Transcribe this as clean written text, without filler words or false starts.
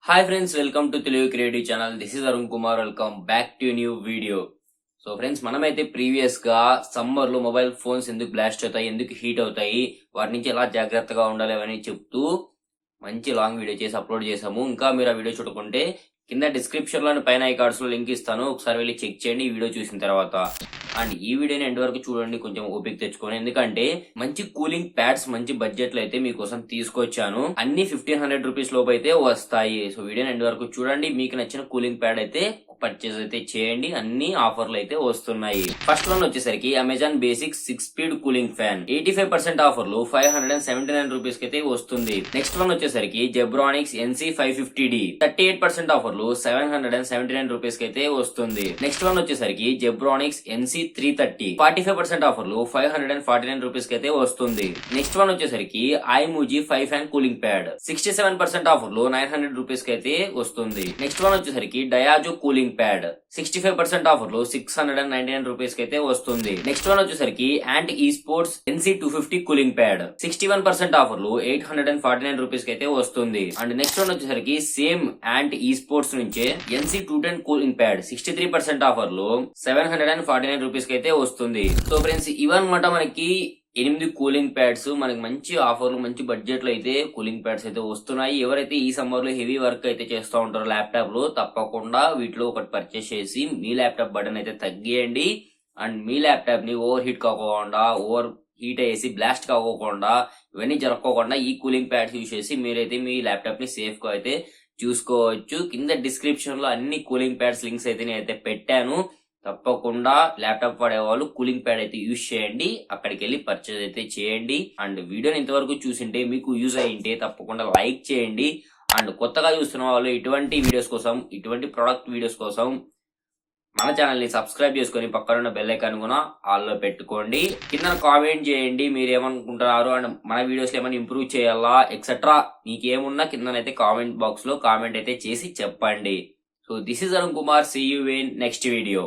Hi friends, welcome to Telugu creative channel. This is Arun Kumar. Welcome back to new video. So friends, మనమైతే previous గా summer లో mobile phones ఎందుకు blast అవుతాయి, ఎందుకు heat అవుతాయి, వాటి నుంచి ఎలా జాగ్రత్తగా ఉండాలి అని చెప్తూ మంచి లాంగ్ వీడియో చేసి అప్లోడ్ చేసాము. ఇంకా మీరు ఆ వీడియో చూడకుంటే కింద డిస్క్రిప్షన్ లోని పైన ఈ కార్డ్స్ లో లింక్ ఇస్తాను, ఒకసారి వెళ్ళి చెక్ చేయండి ఈ వీడియో చూసిన తర్వాత. అండ్ ఈ వీడియోని ఎండ్ వరకు చూడండి, కొంచెం ఓపిక తెచ్చుకొని, ఎందుకంటే మంచి కూలింగ్ ప్యాడ్స్ మంచి బడ్జెట్ లో అయితే మీకోసం తీసుకొచ్చాను. అన్ని 1500 రూపీస్ లోపు అయితే వస్తాయి. సో వీడియోని ఎండ్ వరకు చూడండి, మీకు నచ్చిన కూలింగ్ ప్యాడ్ అయితే పర్చేస్ అయితే చేయండి. అన్ని ఆఫర్లు అయితే వస్తున్నాయి. ఫస్ట్ వన్ వచ్చేసరికి Amazon basic 6 speed cooling fan 85% ఆఫర్లు 579 రూపీస్ కి అయితే వస్తుంది. నెక్స్ట్ వన్ వచ్చేసరికి జెబ్రానిక్స్ NC 550D 38% ఆఫర్లు 779 రూపీస్ కి అయితే వస్తుంది. నెక్స్ట్ వన్ వచ్చేసరికి జెబ్రానిక్స్ NC 330 45% ఆఫర్లు 549 రూపీస్ కి అయితే వస్తుంది. నెక్స్ట్ వన్ వచ్చేసరికి ఐమూజీ 5 ఫ్యాన్ కూలింగ్ ప్యాడ్ 67% ఆఫర్లు 900 రూపీస్ కి అయితే వస్తుంది. నెక్స్ట్ వన్ వచ్చేసరికి డయాజో కూలింగ్ ప్యాడ్ 65% ఆఫర్లు 699 రూపీస్ కి అయితే వస్తుంది. నెక్స్ట్ వన్ వచ్చేసరికి యాంట్ ఈ స్పోర్ట్స్ NC 250 కూలింగ్ ప్యాడ్ 61% ఆఫర్లు 849 రూపీస్ కి అయితే వస్తుంది. అండ్ నెక్స్ట్ వన్ వచ్చేసరికి సేమ్ యాంట్ ఈ స్పోర్ట్స్ నుంచే NC 210 కూలింగ్ ప్యాడ్ 63% ఆఫర్లు 749 రూపీస్ కి అయితే వస్తుంది. సో ఫ్రెండ్స్, ఇవన్నమాట మనకి 8 కూలింగ్ ప్యాడ్స్. మనకి మంచి ఆఫర్లు మంచి బడ్జెట్ లో అయితే కూలింగ్ ప్యాడ్స్ అయితే వస్తున్నాయి. ఎవరైతే ఈ సమ్మర్ లో హెవీ వర్క్ అయితే చేస్తూ ఉంటారో ల్యాప్టాప్ లో, తప్పకుండా వీటిలో ఒకటి పర్చేస్ చేసి మీ ల్యాప్టాప్ బటన్ అయితే తగ్గియండి. అండ్ మీ ల్యాప్టాప్ ని ఓవర్ హీట్ కాకుండా, ఓవర్ హీట్ అయ్యేసి బ్లాస్ట్ కాకోకుండా, ఇవన్నీ జరగకోకుండా ఈ కూలింగ్ ప్యాడ్స్ యూజ్ చేసి మీరైతే మీ ల్యాప్టాప్ ని సేఫ్ గా అయితే చూసుకోవచ్చు. కింద డిస్క్రిప్షన్ లో అన్ని కూలింగ్ ప్యాడ్స్ లింక్స్ అయితే నేనైతే పెట్టాను. తప్పకుండా ల్యాప్టాప్ వాడేవాళ్ళు కూలింగ్ ప్యాడ్ అయితే యూజ్ చేయండి, అక్కడికి వెళ్ళి పర్చేజ్ అయితే చేయండి. అండ్ వీడియోని ఇంతవరకు చూసింటే మీకు యూజ్ అయ్యింటే తప్పకుండా లైక్ చేయండి. అండ్ కొత్తగా చూస్తున్న వాళ్ళు ఇటువంటి వీడియోస్ కోసం, ఇటువంటి ప్రొడక్ట్ వీడియోస్ కోసం మన ఛానల్ ని సబ్స్క్రైబ్ చేసుకుని పక్కన బెల్ ఐకాన్ కూడా ఆల్లో పెట్టుకోండి. కింద కామెంట్ చేయండి మీరు ఏమనుకుంటున్నారు, అండ్ మన వీడియోస్ లో ఏమైనా ఇంప్రూవ్ చేయాలా ఎక్సెట్రా మీకేమున్నా కిందనైతే కామెంట్ బాక్స్ లో కామెంట్ అయితే చేసి చెప్పండి. So this is Arun Kumar. See you in next video.